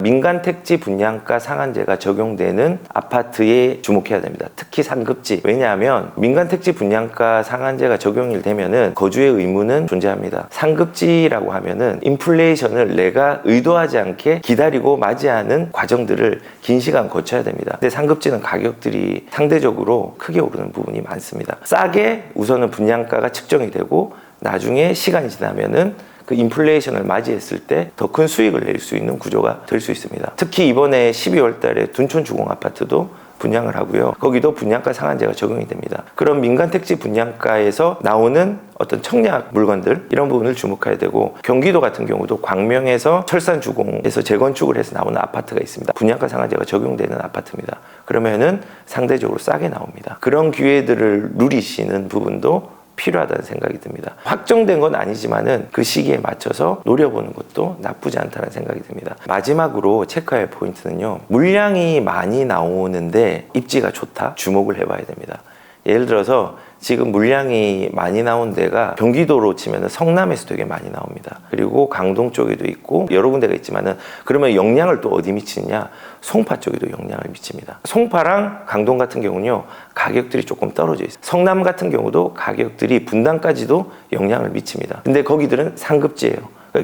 민간 택지 분양가 상한제가 적용되는 아파트에 주목해야 됩니다. 특히 상급지. 왜냐하면 민간 택지 분양가 상한제가 적용이 되면은 거주의 의무는 존재합니다. 상급지라고 하면은 인플레이션을 내가 의도하지 않게 기다리고 맞이하는 과정들을 긴 시간 거쳐야 됩니다. 근데 상급지는 가격들이 상대적으로 크게 오르는 부분이 많습니다. 싸게 우선은 분양가가 측정이 되고 나중에 시간이 지나면은 그 인플레이션을 맞이했을 때 더 큰 수익을 낼 수 있는 구조가 될 수 있습니다. 특히 이번에 12월 달에 둔촌 주공 아파트도 분양을 하고요. 거기도 분양가 상한제가 적용이 됩니다. 그럼 민간 택지 분양가에서 나오는 어떤 청약 물건들 이런 부분을 주목해야 되고, 경기도 같은 경우도 광명에서 철산 주공에서 재건축을 해서 나오는 아파트가 있습니다. 분양가 상한제가 적용되는 아파트입니다. 그러면은 상대적으로 싸게 나옵니다. 그런 기회들을 누리시는 부분도 필요하다는 생각이 듭니다. 확정된 건 아니지만은 그 시기에 맞춰서 노려보는 것도 나쁘지 않다는 생각이 듭니다. 마지막으로 체크할 포인트는요, 물량이 많이 나오는데 입지가 좋다? 주목을 해봐야 됩니다. 예를 들어서 지금 물량이 많이 나온 데가 경기도로 치면 성남에서 되게 많이 나옵니다. 그리고 강동 쪽에도 있고 여러 군데가 있지만은, 그러면 영향을 또 어디 미치느냐? 송파 쪽에도 영향을 미칩니다. 송파랑 강동 같은 경우는요, 가격들이 조금 떨어져 있어요. 성남 같은 경우도 가격들이 분당까지도 영향을 미칩니다. 근데 거기들은 상급지예요.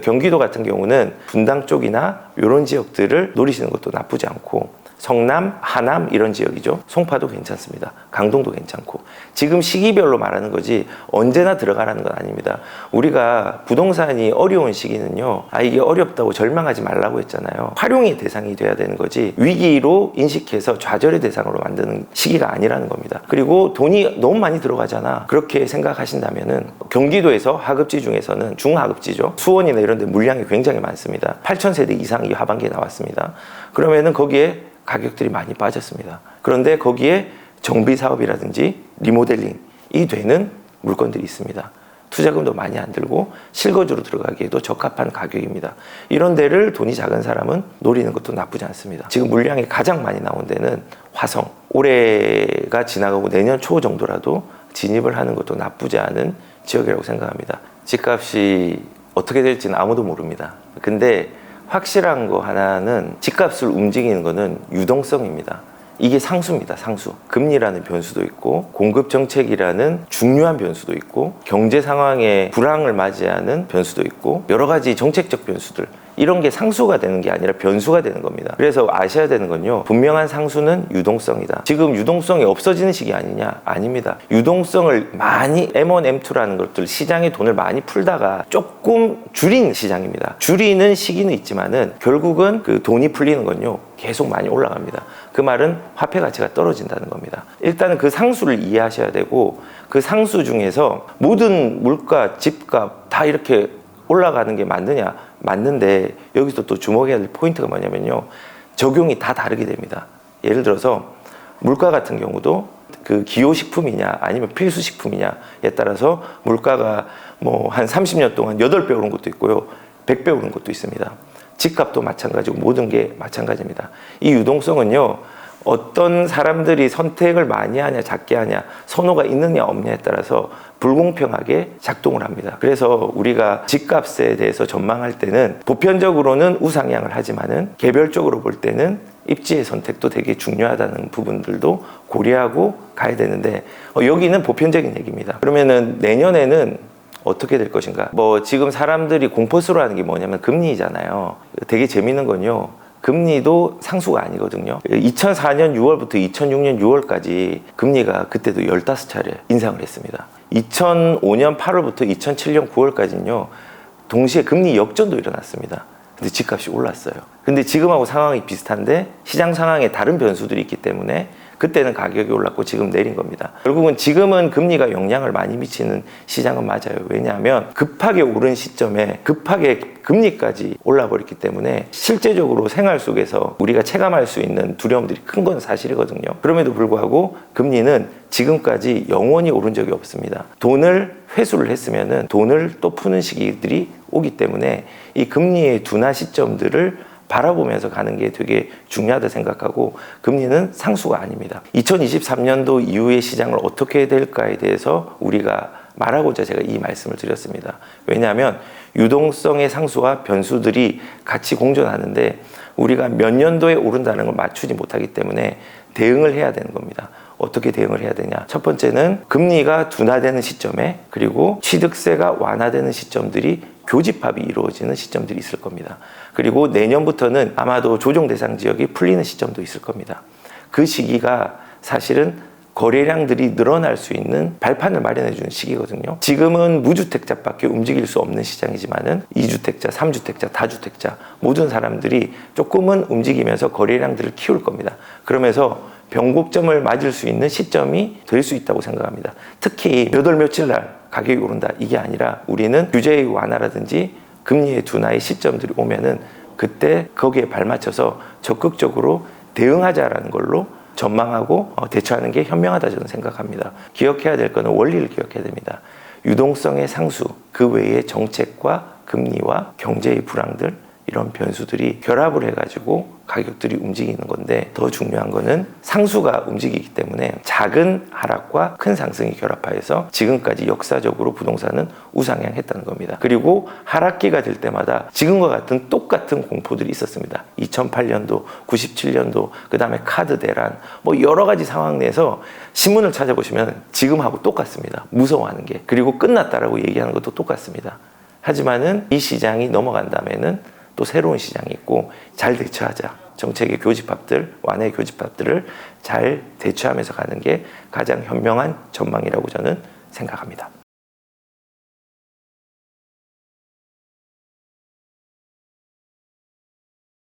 경기도 같은 경우는 분당 쪽이나 이런 지역들을 노리시는 것도 나쁘지 않고, 성남, 하남 이런 지역이죠. 송파도 괜찮습니다. 강동도 괜찮고. 지금 시기별로 말하는 거지 언제나 들어가라는 건 아닙니다. 우리가 부동산이 어려운 시기는요, 이게 어렵다고 절망하지 말라고 했잖아요. 활용의 대상이 돼야 되는 거지 위기로 인식해서 좌절의 대상으로 만드는 시기가 아니라는 겁니다. 그리고 돈이 너무 많이 들어가잖아, 그렇게 생각하신다면은 경기도에서 하급지 중에서는 중하급지죠. 수원이나 이런 데 물량이 굉장히 많습니다. 8,000세대 이상이 하반기에 나왔습니다. 그러면은 거기에 가격들이 많이 빠졌습니다. 그런데 거기에 정비 사업이라든지 리모델링이 되는 물건들이 있습니다. 투자금도 많이 안 들고 실거주로 들어가기에도 적합한 가격입니다. 이런 데를 돈이 작은 사람은 노리는 것도 나쁘지 않습니다. 지금 물량이 가장 많이 나온 데는 화성, 올해가 지나가고 내년 초 정도라도 진입을 하는 것도 나쁘지 않은 지역이라고 생각합니다. 집값이 어떻게 될지는 아무도 모릅니다. 근데 확실한 거 하나는, 집값을 움직이는 거는 유동성입니다. 이게 상수입니다. 상수. 금리라는 변수도 있고, 공급 정책이라는 중요한 변수도 있고, 경제 상황의 불황을 맞이하는 변수도 있고, 여러 가지 정책적 변수들, 이런 게 상수가 되는 게 아니라 변수가 되는 겁니다. 그래서 아셔야 되는 건요, 분명한 상수는 유동성이다. 지금 유동성이 없어지는 시기 아니냐? 아닙니다. 유동성을 많이 M1, M2라는 것들, 시장에 돈을 많이 풀다가 조금 줄인 시장입니다. 줄이는 시기는 있지만은 결국은 그 돈이 풀리는 건요, 계속 많이 올라갑니다. 그 말은 화폐 가치가 떨어진다는 겁니다. 일단은 그 상수를 이해하셔야 되고, 그 상수 중에서 모든 물가, 집값 다 이렇게 올라가는 게 맞느냐? 맞는데, 여기서 또 주목해야 될 포인트가 뭐냐면요, 적용이 다 다르게 됩니다. 예를 들어서 물가 같은 경우도 그 기호식품이냐 아니면 필수식품이냐에 따라서 물가가 뭐 한 30년 동안 8배 오른 것도 있고요, 100배 오른 것도 있습니다. 집값도 마찬가지고 모든 게 마찬가지입니다. 이 유동성은요, 어떤 사람들이 선택을 많이 하냐 작게 하냐, 선호가 있느냐 없느냐에 따라서 불공평하게 작동을 합니다. 그래서 우리가 집값에 대해서 전망할 때는 보편적으로는 우상향을 하지만은 개별적으로 볼 때는 입지의 선택도 되게 중요하다는 부분들도 고려하고 가야 되는데, 여기는 보편적인 얘기입니다. 그러면은 내년에는 어떻게 될 것인가? 지금 사람들이 공포스러워하는 게 뭐냐면 금리잖아요. 되게 재밌는 건요, 금리도 상수가 아니거든요. 2004년 6월부터 2006년 6월까지 금리가 그때도 15차례 인상을 했습니다. 2005년 8월부터 2007년 9월까지는요, 동시에 금리 역전도 일어났습니다. 근데 집값이 올랐어요. 근데 지금하고 상황이 비슷한데 시장 상황에 다른 변수들이 있기 때문에 그때는 가격이 올랐고 지금 내린 겁니다. 결국은 지금은 금리가 영향을 많이 미치는 시장은 맞아요. 왜냐하면 급하게 오른 시점에 급하게 금리까지 올라버렸기 때문에 실제적으로 생활 속에서 우리가 체감할 수 있는 두려움들이 큰 건 사실이거든요. 그럼에도 불구하고 금리는 지금까지 영원히 오른 적이 없습니다. 돈을 회수를 했으면은 돈을 또 푸는 시기들이 오기 때문에 이 금리의 둔화 시점들을 바라보면서 가는 게 되게 중요하다 생각하고, 금리는 상수가 아닙니다. 2023년도 이후의 시장을 어떻게 될까에 대해서 우리가 말하고자 제가 이 말씀을 드렸습니다. 왜냐하면 유동성의 상수와 변수들이 같이 공존하는데 우리가 몇 년도에 오른다는 걸 맞추지 못하기 때문에 대응을 해야 되는 겁니다. 어떻게 대응을 해야 되냐? 첫 번째는 금리가 둔화되는 시점에, 그리고 취득세가 완화되는 시점들이 교집합이 이루어지는 시점들이 있을 겁니다. 그리고 내년부터는 아마도 조정 대상 지역이 풀리는 시점도 있을 겁니다. 그 시기가 사실은 거래량들이 늘어날 수 있는 발판을 마련해 주는 시기거든요. 지금은 무주택자밖에 움직일 수 없는 시장이지만은 2주택자, 3주택자, 다주택자 모든 사람들이 조금은 움직이면서 거래량들을 키울 겁니다. 그러면서 변곡점을 맞을 수 있는 시점이 될 수 있다고 생각합니다. 특히 몇 월 며칠 날 가격이 오른다 이게 아니라 우리는 규제의 완화라든지 금리의 둔화의 시점들이 오면은 그때 거기에 발맞춰서 적극적으로 대응하자라는 걸로 전망하고 대처하는 게 현명하다 저는 생각합니다. 기억해야 될 거는 원리를 기억해야 됩니다. 유동성의 상수, 그 외의 정책과 금리와 경제의 불황들 이런 변수들이 결합을 해가지고 가격들이 움직이는 건데, 더 중요한 거는 상수가 움직이기 때문에 작은 하락과 큰 상승이 결합하여서 지금까지 역사적으로 부동산은 우상향했다는 겁니다. 그리고 하락기가 될 때마다 지금과 같은 똑같은 공포들이 있었습니다. 2008년도, 97년도, 그 다음에 카드 대란, 뭐 여러 가지 상황 내에서 신문을 찾아보시면 지금하고 똑같습니다. 무서워하는 게. 그리고 끝났다라고 얘기하는 것도 똑같습니다. 하지만은 이 시장이 넘어간 다음에는 또 새로운 시장이 있고 잘 대처하자. 정책의 교집합들, 완화의 교집합들을 잘 대처하면서 가는 게 가장 현명한 전망이라고 저는 생각합니다.